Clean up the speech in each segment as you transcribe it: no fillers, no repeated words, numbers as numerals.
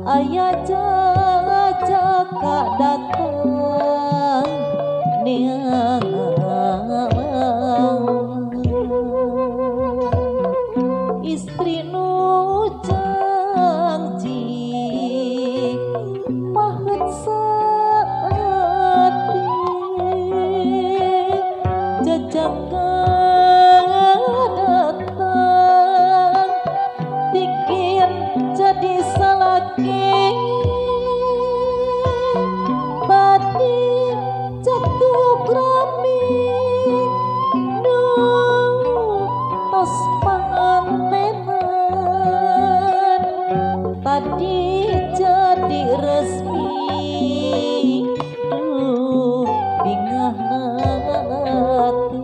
Ayah jaga datang istri nu janji pahet saati jajaga datang bikin jadi salaki badi jatuh rami nu tos pangantenan tadi jadi resmi bingah hati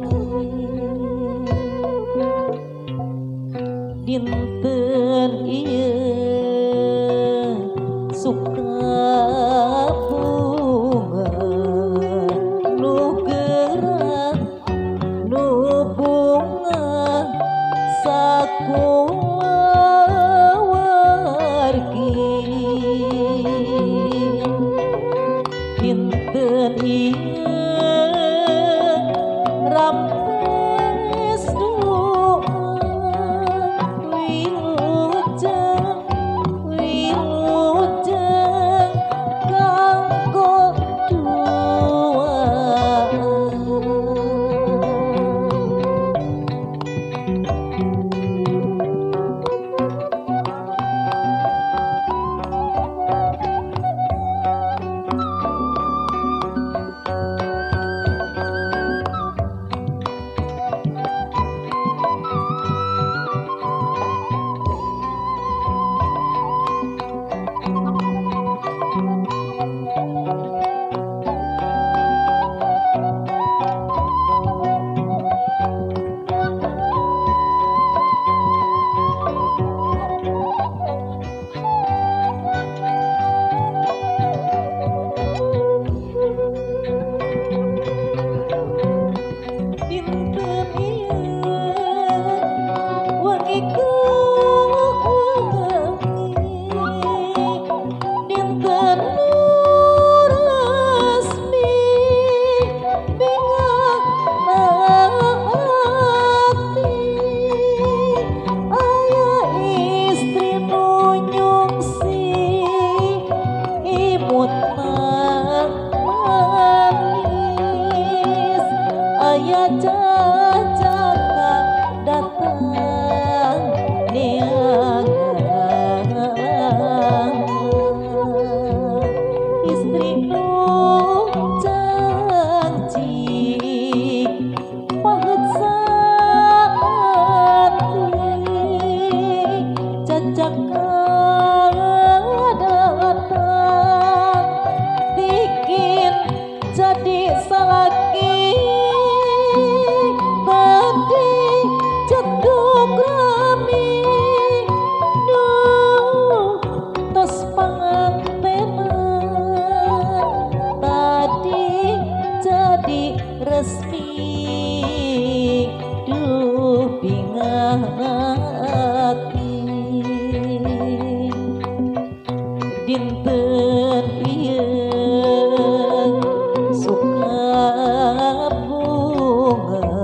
dinten ieu suka bunga nu gerak nu bunga sakuwargi dinten ieu rampes doa wilujeng kanggo dua ayah jaga datang istri nu janji pahet saati jajaka datang bikin jadi salaki badi jatuh rami nu tos pangantenan tadi jadi resmi duh bingah hati dinten ieu suka bunga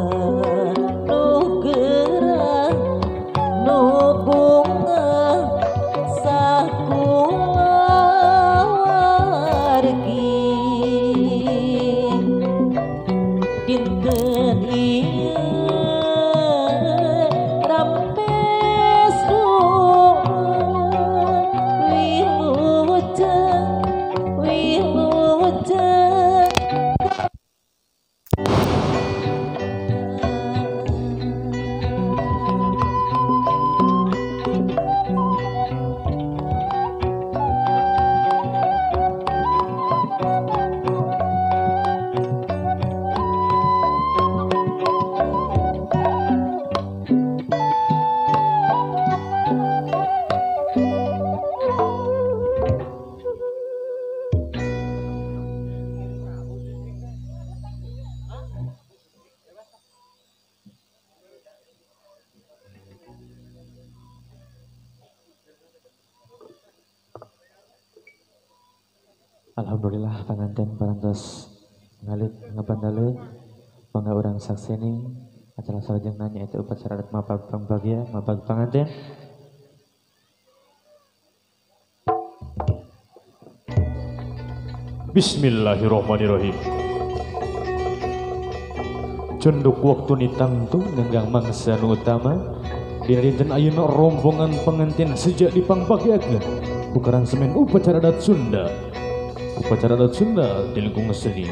nu gerak Alhamdulillah pengantin parantos ngalit ngabandale mangga urang sakseni acara salajeng nanya itu upacara adat mapag pangbagia mapag pengantin. Bismillahirrahmanirrahim. Cenduk waktu nitangtu nenggang mangsa nu utama dina dinten ayeuna rombongan pengantin sejak dipangbagiakeun ku karansemen upacara adat Sunda. Upacara adat Sunda di lingkungan seni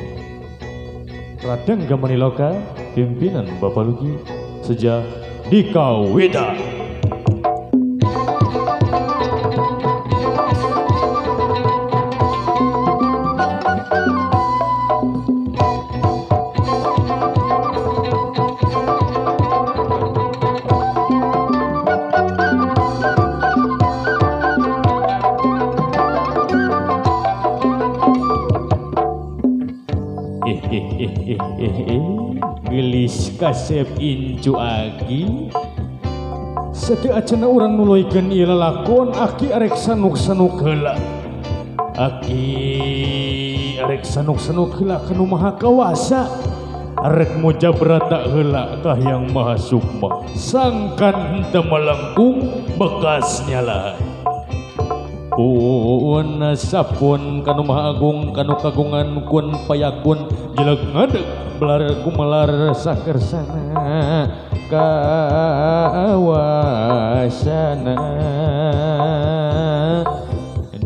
Radang Gamaniloka pimpinan Bapak Lugi sejak dikaweda. Gelis kasep incu agi seti acana urang nuluykeun ieu lalakon aki arek sanuk-sanuk heula. Aki arek sanuk-sanuk heula ka nu maha kawasa, arek moja berata heula ka yang maha sukma, sangkan henteu melengkung bekas nyalahan. Pun sapun kanu maha agung kanu kagungan kun payakun jeleg ngadeg belar kumelar sakersana kawasana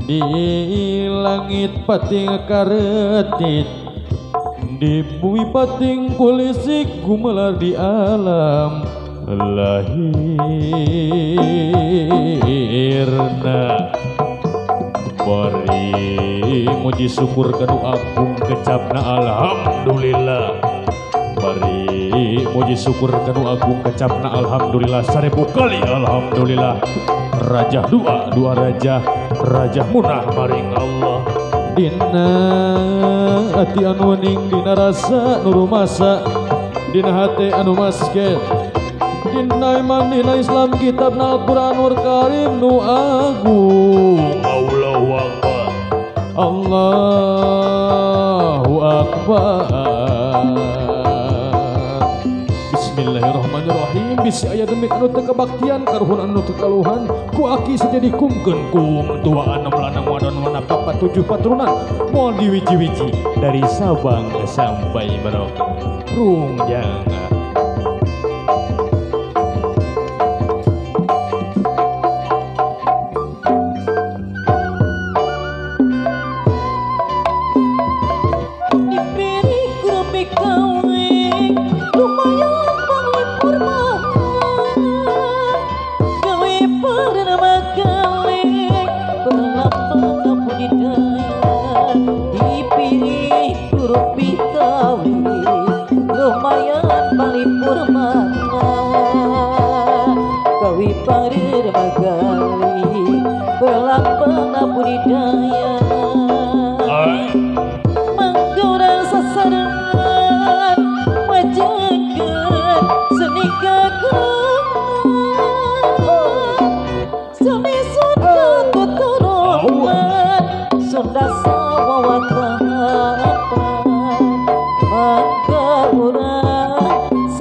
di langit pating karetit di bumi pating kulisik gumelar di alam lahirna. Mari muji syukur kanu agung kecapna alhamdulillah. Mari muji syukur kanu agung kecapna alhamdulillah 1000 kali alhamdulillah. Raja dua raja munah maring Allah. Dina ati anu ning dina rasa nu rumasa dina hate anu masken dina iman dina Islam kitabna Al-Qur'anul Karim nu agung. Allahu Akbar, Allahu Akbar. Bismillahirrahmanirrahim. Bisi aya demi anu teu kabaktian karuhun anu teu kaluhan ku aki saja dikumkeun ku tuaan melanang wadon mana papat 7 paturunan moal diwiji-wiji dari Sabang sampai Merauke. Rung jangan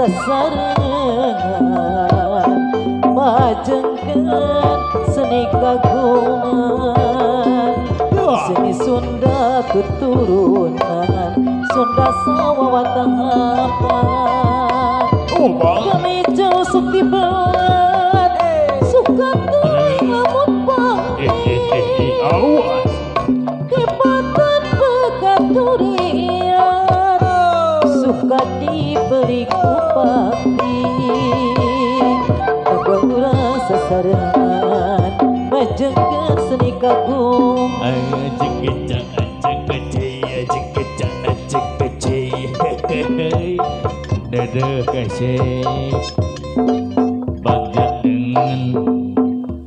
sasarengan majengkeun seni kagungan seni Sunda keturunan Sunda sawawatahapan kami jauh sukti belat suka lamun pahit kepatan bekat durian suka diberi kupakti urang sasarengan majengkeun seni kagung dadah kasih bagja dengan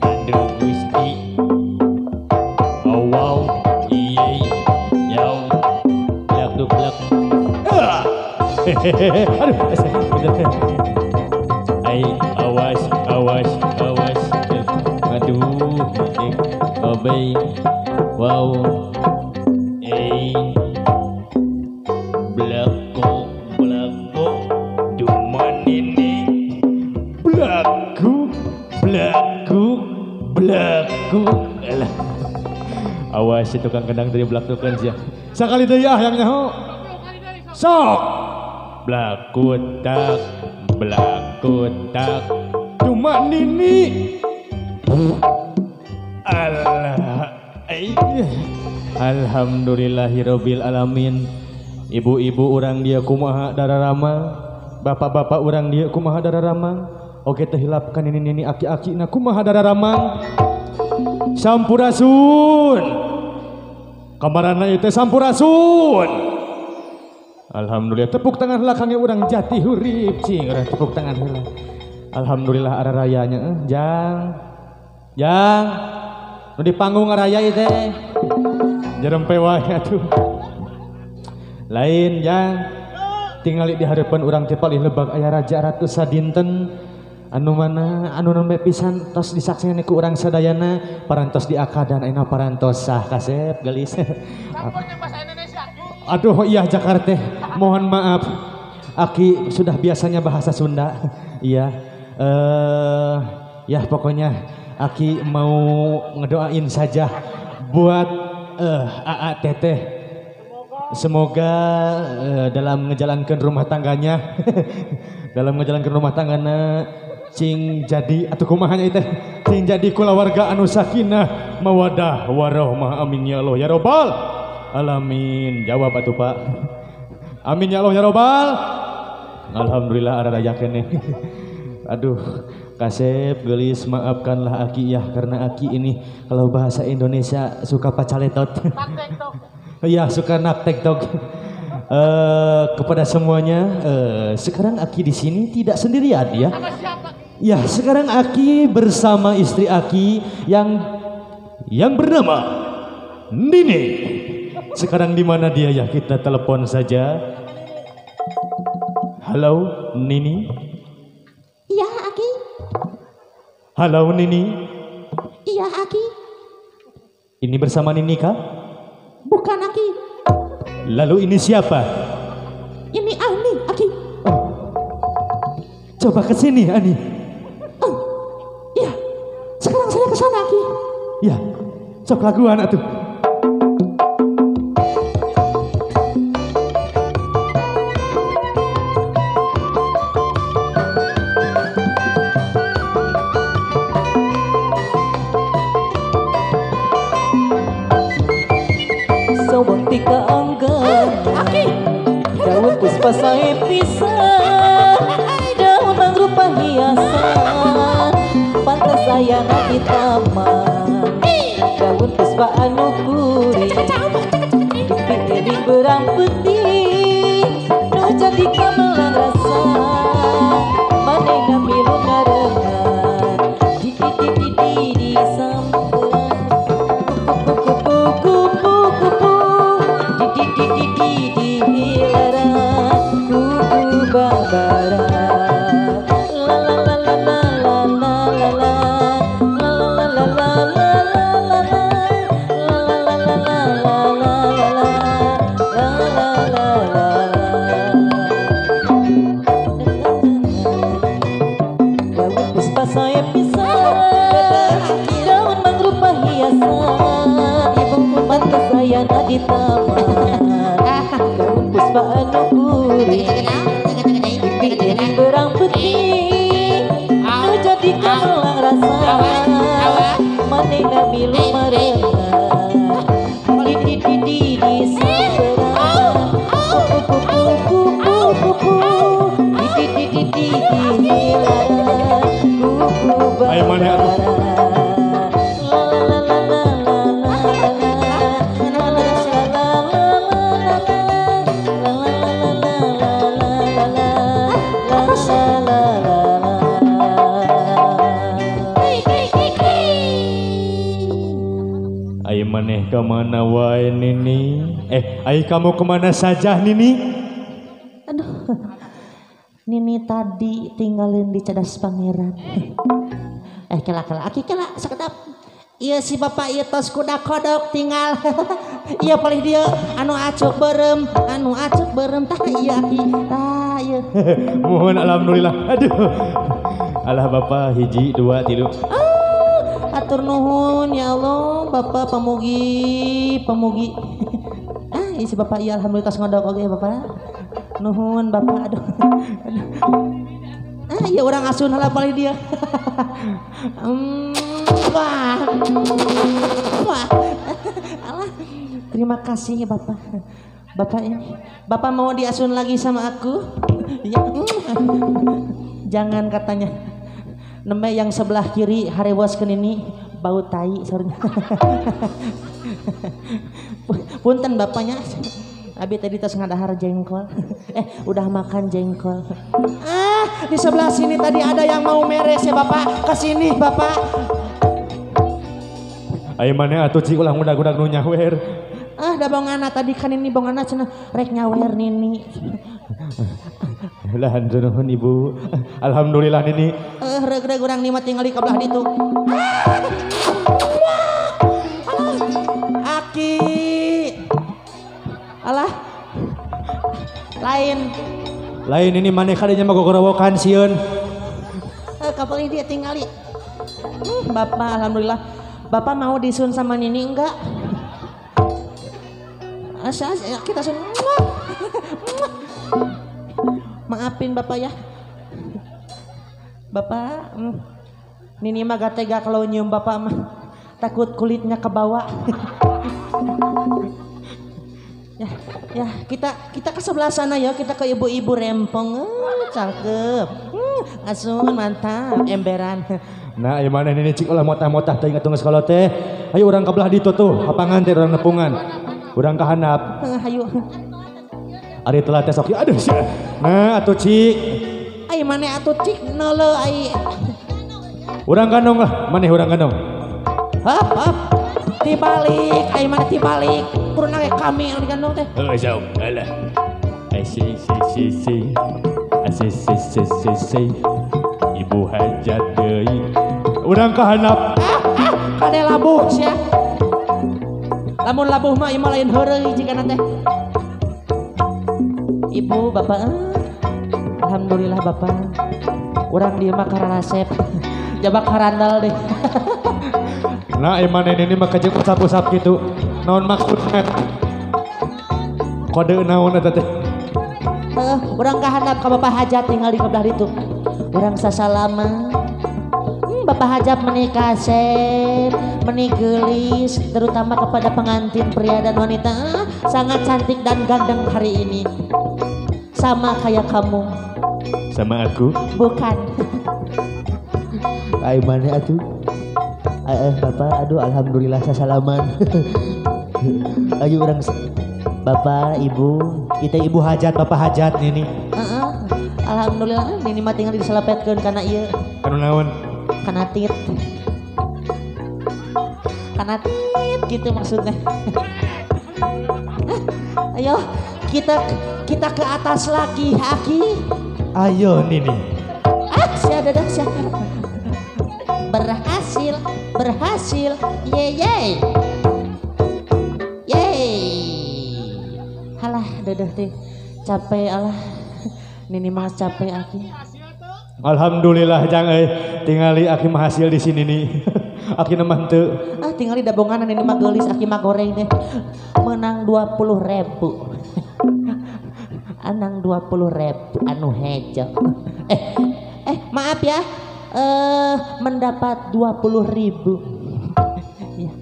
aduh gusti wow iya yaw plak du plak aduh bener ay awas aduh babay wow Blaku. Alah. Awas si tukang kendang dari belakang sih. Sakali deui ah yang nyaho. Sok. Blakutak. Cuma Nini. Allah. Alhamdulillahirabbil alamin. Ibu-ibu orang dia kumaha dararama, bapak-bapak orang dia kumaha dararama. Oke teh hilapkan ini aki-aki na kumaha dararama. Sampurasun. Kamarana ieu teh sampurasun. Alhamdulillah tepuk tangan heula kangge urang jati hurip cing urang tepuk tangan heula. Alhamdulillah ara rayanya Jang. Nu di panggung raya ieu teh. Jerempe wae atuh. Lain Jang. Tingali di harapan urang teh palih lebak aya raja ratu sadinten anu mana anu nembe pisan tos disaksikan ku urang sadayana parantos diakadan ayeuna parantos sah kasep gelis. Aduh iya Jakarta mohon maaf Aki sudah biasanya bahasa Sunda. Iya ya pokoknya Aki mau ngedoain saja buat AA Teteh. Semoga dalam ngejalankan rumah tangganya cing jadi atuh kumahanya teh cing jadi kulawarga anu sakinah mawadah warahmah amin ya Allah ya robbal alamin. Jawab atuh Pak. Amin ya Allah ya robbal. Alhamdulillah ada raya keneh. Aduh kasep gelis maafkanlah Aki ya karena Aki ini kalau bahasa Indonesia suka pacaletot. Ya suka nak tektok. Kepada semuanya sekarang Aki di sini tidak sendirian ya. Ya sekarang Aki bersama istri Aki yang bernama Nini. Sekarang di mana dia ya kita telepon saja. Halo Nini. Iya Aki. Halo Nini. Iya Aki. Ini bersama Nini kah? Bukan Aki. Lalu ini siapa? Ini Ani Aki. Coba ke sini Ani. Iya. Sekarang saya ke sana Aki. Ya. Sok laguan atuh. Sawang tika anggan daun puspa sae pisan daun mangrupa hiasan pantas sayana di taman daun puspa anu gurih dipikiri berang putih nu jadi kamelang rasa manehna milu ngarengan di sampean kupu-kupu di hilaran kuku babara la la la la la la la la la la la la daun puspa saya pisan daun mangrupa hiasan pantas sayana di taman daun puspa anu gurih dipikiri berang putih nu jadi kamelang rasa manehna milu marengan di samperan kupu-kupu di hilaran kuku Ayo maneh atuh. Ayo maneh kemana wae Nini? Ayo kamu kemana saja Nini? Aduh. Nini tadi tinggalin di Cadas Pangeran. Kela Aki kela sekedap. Iya si bapak ieu tos kuda kodok tinggal. Iya palih dia anu acuk berem tah iya Aki. Tah ieu. Mohon alhamdulillah. Aduh. Alah Bapak hiji 2 3. Atur nuhun ya Allah Bapak pemugi isi Bapak iya alhamdulillah tos ngodok oge Bapak nuhun Bapak aduh ya orang asun halah paling dia wah alah terima kasih ya Bapak ini Bapak mau diasun lagi sama aku ya jangan katanya nembe yang sebelah kiri harewaskeun ini bau tai sorry punten bapaknya abi tadi tos ngadahar jengkol udah makan jengkol di sebelah sini tadi ada yang mau meres ya Bapak kesini Bapak ayo mana atuh cik ulah ngudag-ngudag nu nyawer da bongana tadi kan ini bongana cenah rek nyawer nini lah nuhun Ibu alhamdulillah nini reg-reg urang nih mah tinggal di kabelah ditu Aki alah lain ini maneh kadinya mah gogorowokan sieun kapal ini dia tinggali Bapak alhamdulillah Bapak mau disun sama Nini enggak kita sun maafin Bapak ya Bapak Nini mah gak tega kalau nyium Bapak mah takut kulitnya ke bawah ya kita ke sebelah sana ya kita ke ibu-ibu rempong cakep asun mantap emberan nah ayo mana ini cik ulah motah-motah teh ingat sekolah teh ayo urang kabelah ditu tuh hapangan teh urang nepungan urang kahandap ayo ari telah teh sok aduh sia nah atuh cik ai maneh atuh cik neuleuh ai urang gandong lah maneh urang gandong hap tibalik ai maneh tibalik kurang ge kami anu digandong teh jauh alah si ibu hajat deui urang kahandap kade labuh sia lamun labuh mah ieu mah lain heureui jigana teh Ibu Bapak alhamdulillah Bapak urang dieu mah karasep jabak harandal deh nah emang ini mah kejeng usap-usap gitu naon maksudnya kode naon eta teh urang kahandap ka Bapak hajat tinggal di kabelah ditu urang sasalama Bapak hajat menikah kasep menik gelis terutama kepada pengantin pria dan wanita sangat cantik dan ganteng hari ini sama kayak kamu sama aku bukan ai mana atuh Bapak aduh alhamdulillah sasalaman ayo urang Bapak Ibu kita Ibu hajat Bapak hajat Nini alhamdulillah Nini mah tinggal diselepetkeun kana ieu anu naon kana tit gitu maksudnya ayo kita ke atas lagi Aki ayo Nini sia dadah sia berhasil ye halah dadah teh capek alah Nini mah capek Aki alhamdulillah jang tingali Aki mah hasil di sini nih Aki nemah teu tinggal di dabongan Nini mah geulis Aki mah goreng deh menang 20.000 anang 20.000 anu hejo maaf ya mendapat 20.000 ya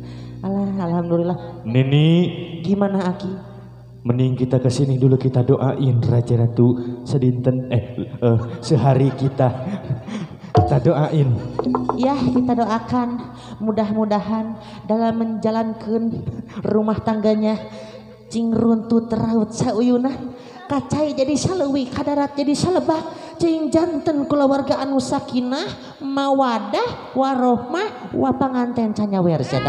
alhamdulillah Nini gimana Aki mending kita kesini dulu kita doain Raja Ratu sedinten sehari kita doain ya kita doakan mudah-mudahan dalam menjalankan rumah tangganya cing runtut raut sauyuna kacai jadi saleuwi kadarat jadi salebak cing janten keluarga anu sakinah mawadah warohmah wapanganten canyawer sia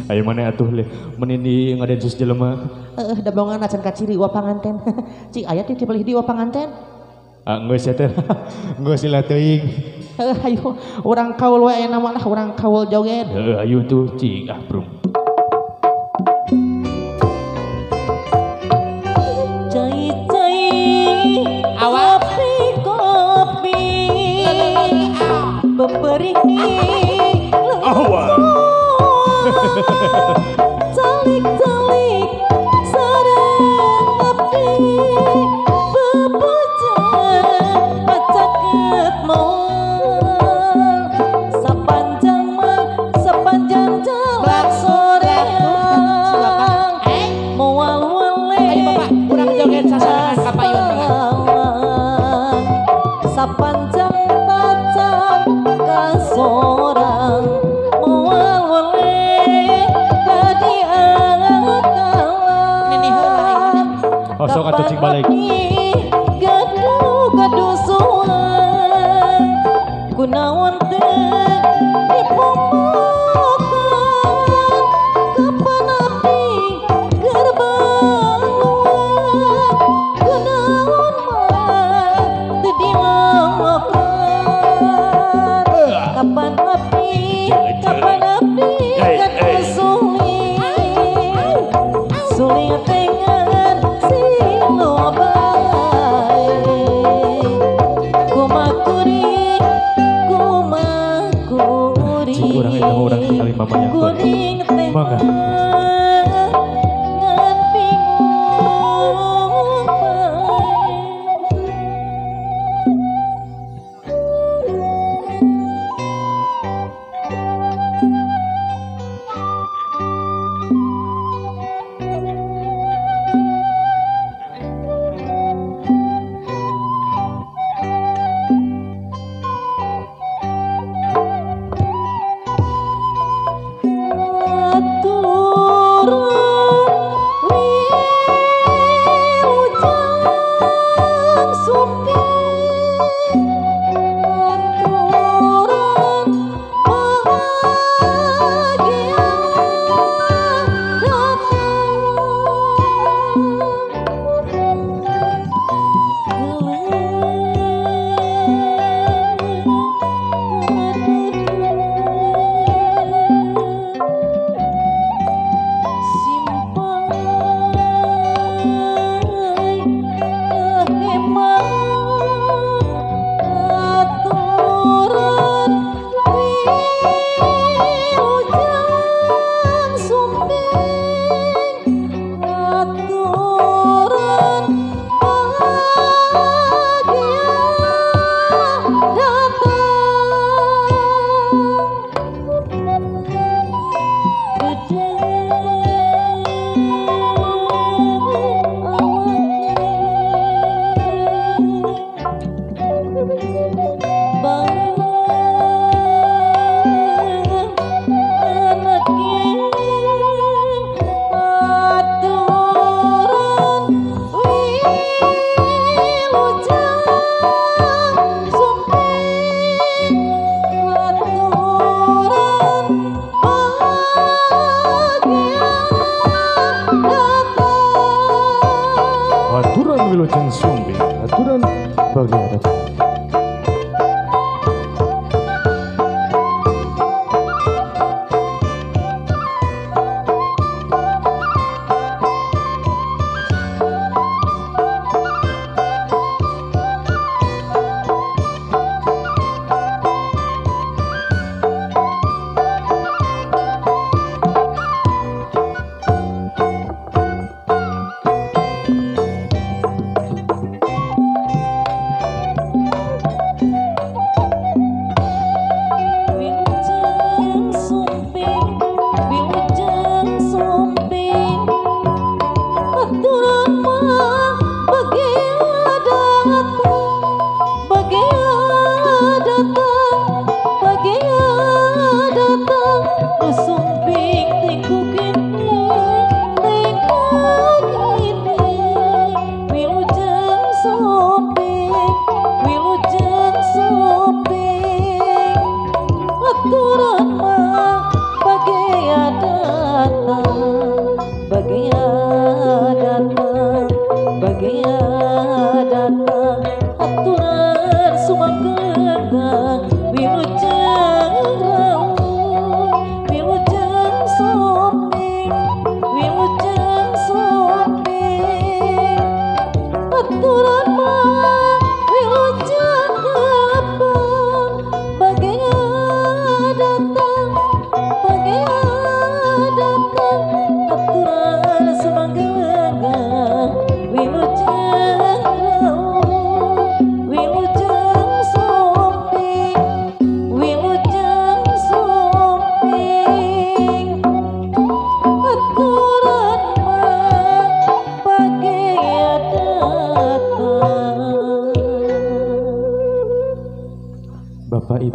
ayo mana atuh le menini ngadensus jelema dabongan acan kaciri wapanganten cing aya ti beli di wapanganten geus ya teh geus sila teuing ayo urang kaul wae nama lah urang kaul joget ayo tuh cing bro Kopi beperih Awas. Calik-calik sareng abdi bebujang pacaket moal sepanjang jalan soreang moal wale Ayo Bapak, urang joget sasarangan ka payun Salang, sapanjang tacan kasorang moal wale dadi Nini heula ya. Oh, sok atuh cing balik. gaduh suang kunaon teu dipomokan kapan abdi gerbaluang kunaon mah teu dilawakan kapan abdi geus suling tengan silobay kumakuri Cing urang eta mah urang tinggali mama yang tuh. kuring Mangga. tengan bingung bae. Atuh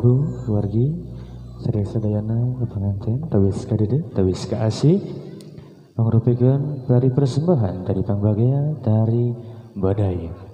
lagu wargi sadaya-sadayana pengantin tawis kadede tawis kaasih mangrupikan dari persembahan dari pangbagia dari Badai.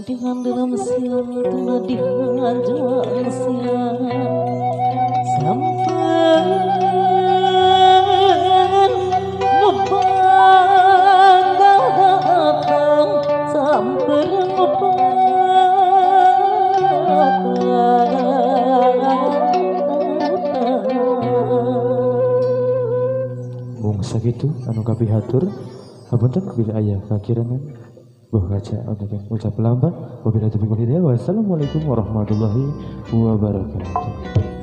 Dengan dalam siang tengah dihajar siang sampai mudah datang sampai Mung sakitu anu kapihatur hapunten bila aya kakirangan Buh kaca untuk yang ucap lambat. Wabillahi taufiq wal hidayah. Wassalamualaikum warahmatullahi wabarakatuh.